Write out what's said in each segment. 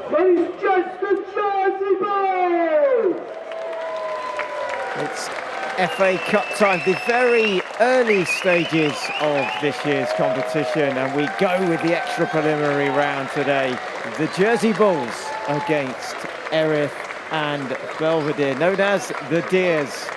Please judge the Jersey Bowl! It's FA Cup time, the very early stages of this year's competition, and we go with the extra preliminary round today. The Jersey Bulls against Erith and Belvedere, known as the Deers.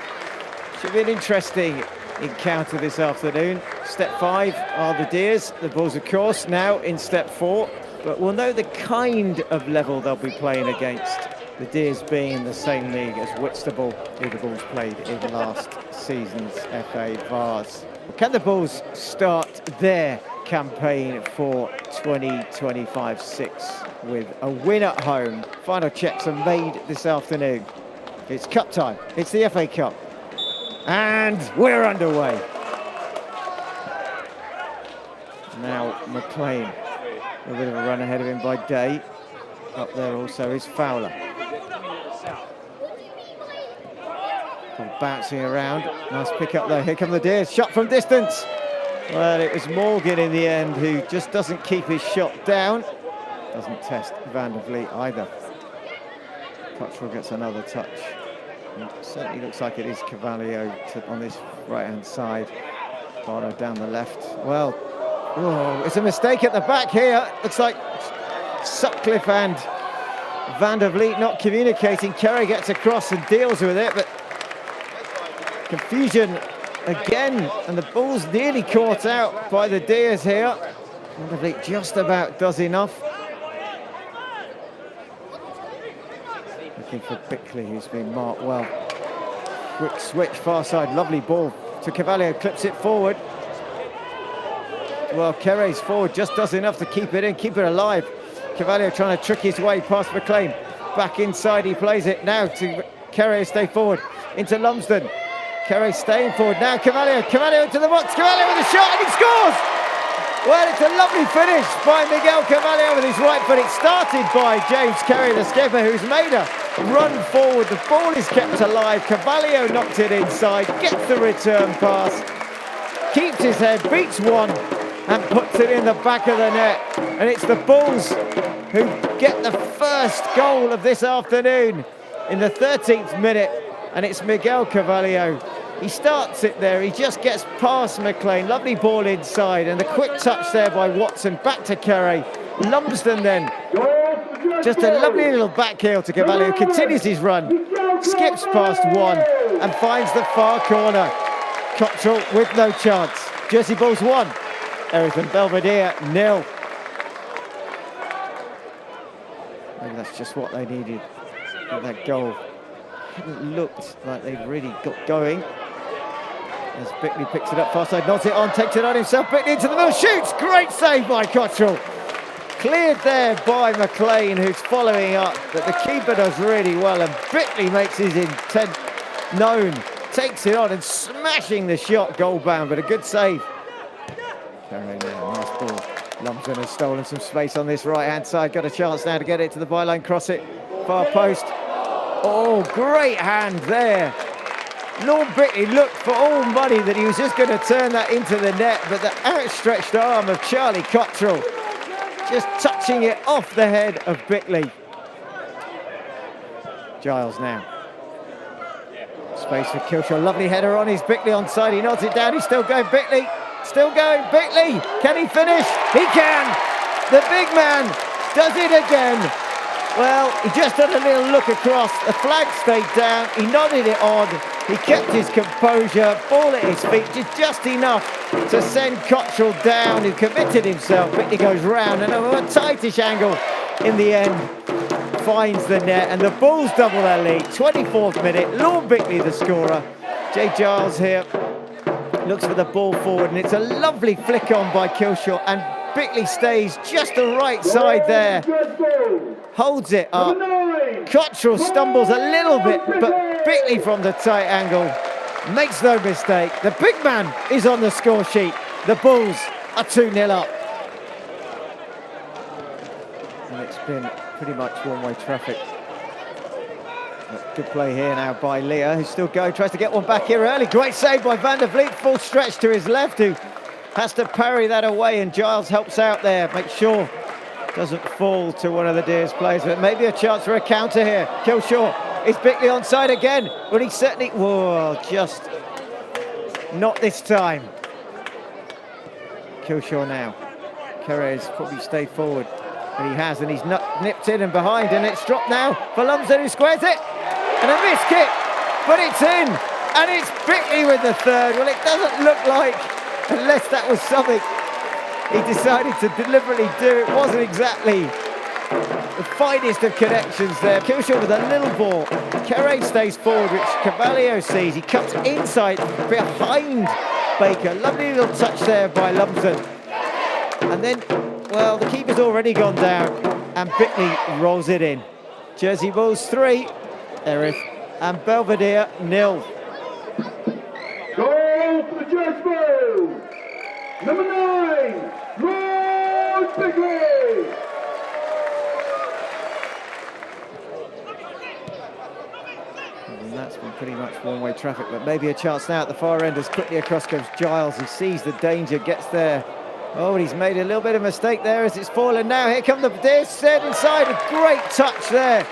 Should be an interesting encounter this afternoon. Step 5 are the Deers, the Bulls of course, now in step 4, but we'll know the kind of level they'll be playing against. The Deers being in the same league as Whitstable, who the Bulls played in last season's FA Vars. Can the Bulls start their campaign for 2025-6 with a win at home? Final checks are made this afternoon. It's cup time, it's the FA Cup, and we're underway. Now McLean, a bit of a run ahead of him by Day. Up there also is Fowler. Bouncing around, nice pick up there. Here come the Deers, shot from distance. Well, it was Morgan in the end who just doesn't keep his shot down. Doesn't test Van der Vliet either. Cottrell gets another touch. It certainly looks like it is Carvalho on this right-hand side. Bardo down the left. Well, oh, it's a mistake at the back here. Looks like Sutcliffe and Van der Vliet not communicating. Queree gets across and deals with it, but confusion again, and the Bulls nearly caught out by the Deers here. Van der Vliet just about does enough. Looking for Bickley, who's been marked well. Quick switch, far side, lovely ball to Carvalho, clips it forward. Well, Queree's forward just does enough to keep it in, keep it alive. Carvalho trying to trick his way past McLean. Back inside, he plays it now to Queree, stay forward, into Lumsden. Queree staying forward now, Carvalho into the box, Carvalho with a shot and he scores! Well, it's a lovely finish by Miguel Carvalho with his right foot. It started by James Queree, the skipper, who's made a run forward. The ball is kept alive. Carvalho knocked it inside, gets the return pass, keeps his head, beats one and puts it in the back of the net. And it's the Bulls who get the first goal of this afternoon in the 13th minute. And it's Miguel Carvalho. He starts it there, he just gets past McLean, lovely ball inside, and the quick touch there by Watson, back to Queree. Lumsden then, just a lovely little back heel to Carvalho, who continues his run, skips past one, and finds the far corner. Cottrell with no chance. Jersey Bulls 1, Erith Belvedere 0. Maybe that's just what they needed, that goal. Hadn't looked like they'd really got going. As Bickley picks it up far side, nods it on, takes it on himself, Bickley into the middle, shoots! Great save by Cottrell. Cleared there by McLean, who's following up, but the keeper does really well, and Bickley makes his intent known. Takes it on and smashing the shot, goal bound, but a good save. Carrying there, nice ball. Lumsden has stolen some space on this right-hand side, got a chance now to get it to the byline, cross it, far post. Oh, great hand there. Lord Bickley looked for all money that he was just going to turn that into the net, but the outstretched arm of Charlie Cottrell just touching it off the head of Bickley. Giles now. Space for Kilshaw, lovely header on, he's Bickley onside, he nods it down, he's still going, Bickley, still going, Bickley, can he finish? He can! The big man does it again. Well, he just had a little look across, the flag stayed down, he nodded it on, he kept his composure, ball at his feet, just enough to send Cottrell down, who committed himself. Bickley goes round and a tightish angle in the end, finds the net, and the Bulls double their lead. 24th minute, Lord Bickley the scorer. Jay Giles here looks for the ball forward, and it's a lovely flick on by Kilshaw, and Bickley stays just the right side there, holds it up. Cottrell stumbles a little bit, but Bickley from the tight angle makes no mistake. The big man is on the score sheet. The Bulls are 2-0 up. And it's been pretty much one-way traffic. Good play here now by Leah, who's still going, tries to get one back here early. Great save by Van der Vliet, full stretch to his left, who has to parry that away, and Giles helps out there, make sure doesn't fall to one of the Deers players, but maybe a chance for a counter here. Kilshaw, is Bickley onside again? But he certainly, whoa, just not this time. Kilshaw now. Queree's probably stayed forward, and he has, and he's nipped in and behind, and it's dropped now for Lumsden, who squares it, and a missed kick, but it's in, and it's Bickley with the third. Well, it doesn't look like, unless that was something he decided to deliberately do. It wasn't exactly the finest of connections there. Kilshaw with a little ball. Queree stays forward, which Carvalho sees. He cuts inside behind Baker. Lovely little touch there by Lumsden. And then, well, the keeper's already gone down, and Bickley rolls it in. Jersey Bulls 3, Erith and Belvedere 0. Goal for the Jersey Bulls. Number 9, Bickley. And that's been pretty much one-way traffic, but maybe a chance now at the far end as quickly across goes Giles. He sees the danger, gets there. Oh, and he's made a little bit of mistake there as it's fallen now. Here come the Deers, set inside, a great touch there.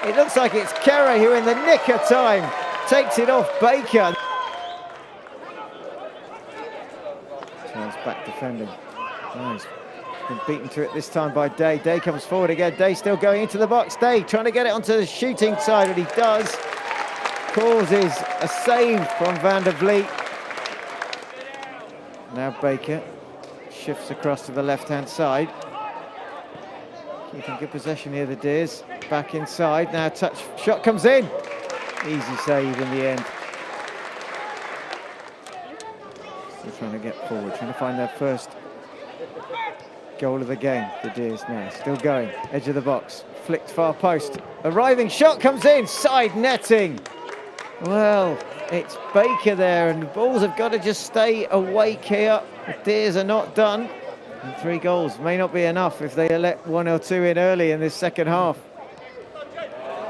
It looks like it's Queree who in the nick of time takes it off Baker. Charles back defending. Nice. Been beaten to it this time by Day. Day comes forward again. Day still going into the box. Day trying to get it onto the shooting side, and he does. Causes a save from Van der Vliet. Now Baker shifts across to the left-hand side. Keeping good possession here, the Deers. Back inside, now touch, shot comes in. Easy save in the end. Still trying to get forward, trying to find their first goal of the game. The Deers now still going, edge of the box, flicked far post. Arriving shot comes in, side netting. Well, it's Baker there, and the Bulls have got to just stay awake here. The Deers are not done. And 3 goals may not be enough if they let 1 or 2 in early in this second half.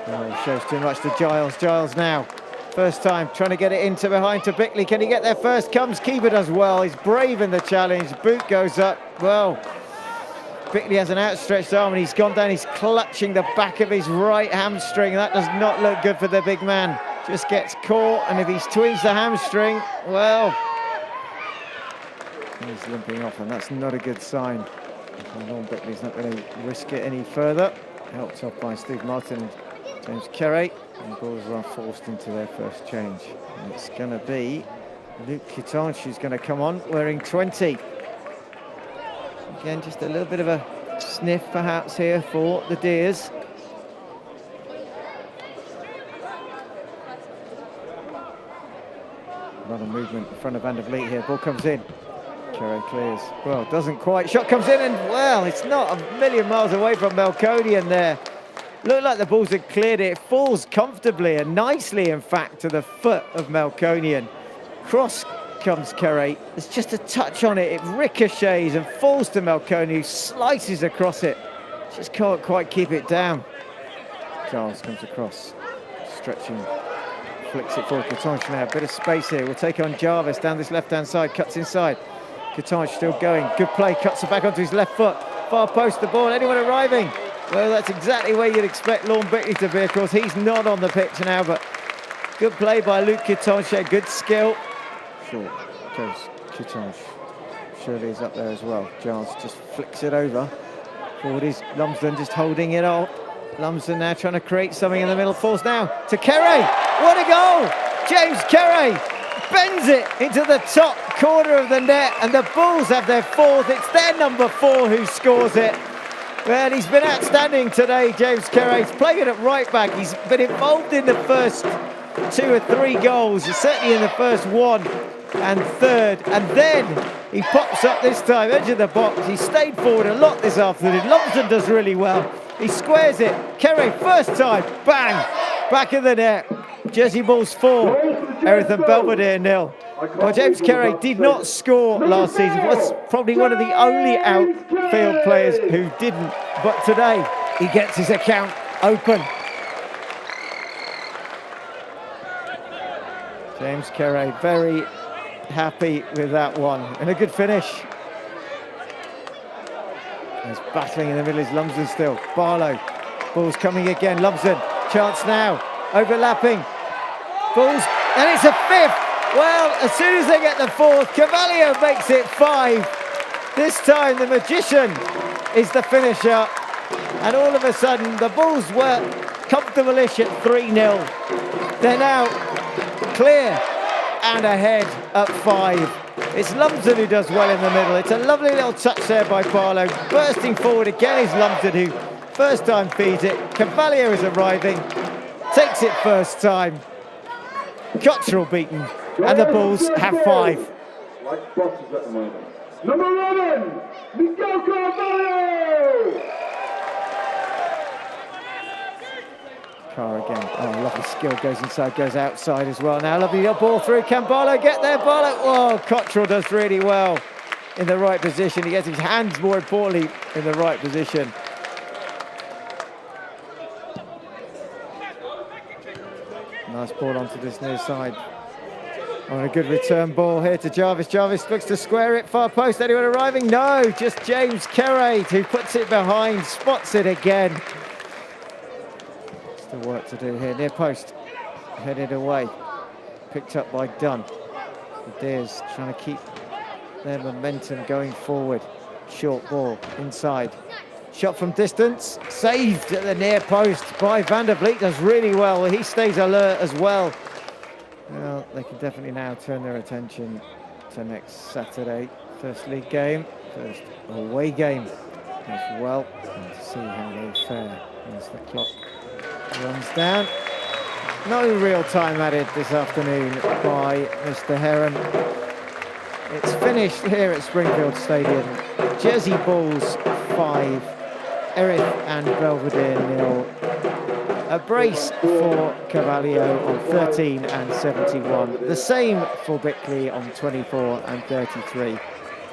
Oh, shows too much to Giles. Giles now, first time, trying to get it into behind to Bickley. Can he get there first? Comes, keeper does well. He's brave in the challenge. Boot goes up. Well, Bickley has an outstretched arm, and he's gone down. He's clutching the back of his right hamstring. That does not look good for the big man. Just gets caught, and if he's tweezed the hamstring, well, he's limping off, and that's not a good sign. Lorne Bickley's not going to risk it any further. Helped off by Steve Martin and James Queree, and the Bulls are forced into their first change. And it's going to be Luke Kitange who's going to come on, wearing 20. Again, just a little bit of a sniff perhaps here for the Deers. A lot of movement in front of Van der Vliet here. Ball comes in. Queree clears. Well, doesn't quite. Shot comes in, and well, it's not a million miles away from Melkonian there. Looked like the Bulls had cleared it. It falls comfortably and nicely, in fact, to the foot of Melkonian. Cross comes Queree. There's just a touch on it. It ricochets and falls to Melkonian, who slices across it. Just can't quite keep it down. Giles comes across, stretching. Flicks it forward. Kitange now, a bit of space here. We'll take on Jarvis down this left-hand side, cuts inside. Kitange still going, good play, cuts it back onto his left foot. Far post, the ball, anyone arriving? Well, that's exactly where you'd expect Lorne Bickley to be. Of course, he's not on the pitch now, but good play by Luke Kitange, good skill. Short goes Kitange. Surely is up there as well. Giles just flicks it over. Forward is Lumsden just holding it up. Lumsden now trying to create something in the middle. Falls now to Queree. What a goal! James Queree bends it into the top corner of the net, and the Bulls have their 4th. It's their number 4 who scores it. Well, he's been outstanding today, James Queree. He's playing at right back. He's been involved in the first 2 or 3 goals, certainly in the first 1 and 3rd. And then he pops up this time, edge of the box. He stayed forward a lot this afternoon. Lumsden does really well. He squares it. Queree, first time, bang, back of the net. Jersey Bulls 4, Erith and Belvedere 0. Well, James Queree did not score last season. Was probably one of the only outfield players who didn't. But today, he gets his account open. James Queree very happy with that one. And a good finish. There's battling in the middle is Lumsden still. Barlow. Ball's coming again. Lumsden. Chance now. Overlapping. Ball's. And it's a fifth. Well, as soon as they get the fourth, Carvalho makes it 5. This time the magician is the finisher. And all of a sudden, the Bulls were comfortable-ish at 3-0. They're now clear and ahead at 5. It's Lumsden who does well in the middle. It's a lovely little touch there by Barlow. Bursting forward again is Lumsden, who first time feeds it. Carvalho is arriving, takes it first time. Cottrell beaten, and the Bulls have 5. Like bosses at the moment. Number 11, Miguel Carvalho! Carr again. Oh, lovely skill. Goes inside, goes outside as well. Now, lovely little ball through. Can Barlow get there? Barlow. Oh, Cottrell does really well in the right position. He gets his hands, more importantly, in the right position. Nice ball onto this near side. On a good return ball here to Jarvis. Jarvis looks to square it. Far post. Anyone arriving? No, just James Queree, who puts it behind, spots it again. Still work to do here. Near post. Headed away. Picked up by Dunn. The Deers trying to keep their momentum going forward. Short ball inside. Shot from distance. Saved at the near post by Van der Vliet. Does really well. He stays alert as well. Well, they can definitely now turn their attention to next Saturday. First league game. First away game as well. And to see how they fare as the clock runs down. No real time added this afternoon by Mr. Heron. It's finished here at Springfield Stadium. Jersey Bulls 5, Erith and Belvedere 0. A brace for Carvalho on 13 and 71. The same for Bickley on 24 and 33.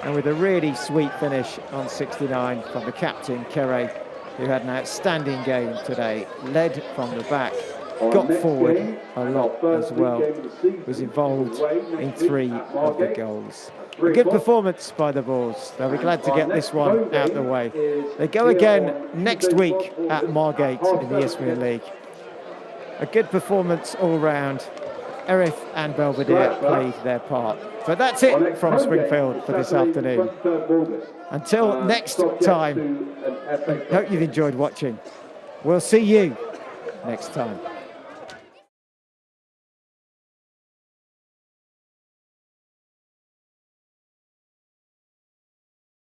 And with a really sweet finish on 69 from the captain, Queree, who had an outstanding game today. Led from the back, got forward a lot as well. Was involved in 3 of the goals. A good performance by the Bulls. They'll be glad to get this one out the way. They go again next week at Margate in the Isthmian League. A good performance all round. Erith and Belvedere played their part. But that's it from Springfield for this afternoon. Until next time, I hope you've enjoyed watching. We'll see you next time.